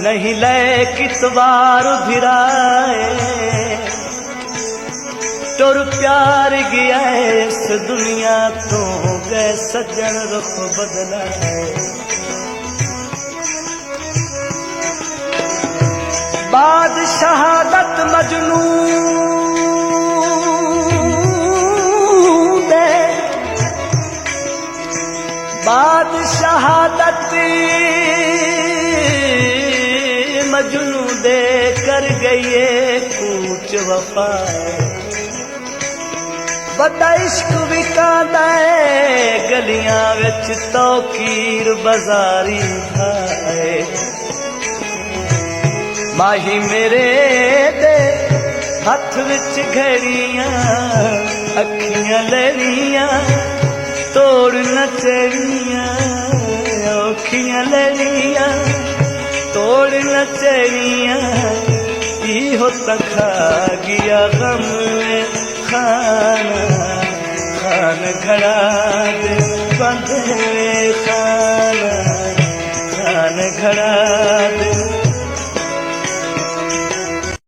नहीं लय कितवार भिराए तुर प्यार गया इस दुनिया तो गए सज्जन रुख बदला है। बाद शहादत मजनू दे बाद शहादत मजनू दे कर गई कूच वफाए बड़ा इश्क विकादा गलियां विच तौकीर बाजारी खाए माही मेरे दे हथ विच घड़ियां अखियां लड़ियां तोड़ नचड़ियां औखियां लड़ियां तोड़ नचड़ियां इहो तखा गया गम खाना खान घड़ा दे बंधे खाना खान घड़ा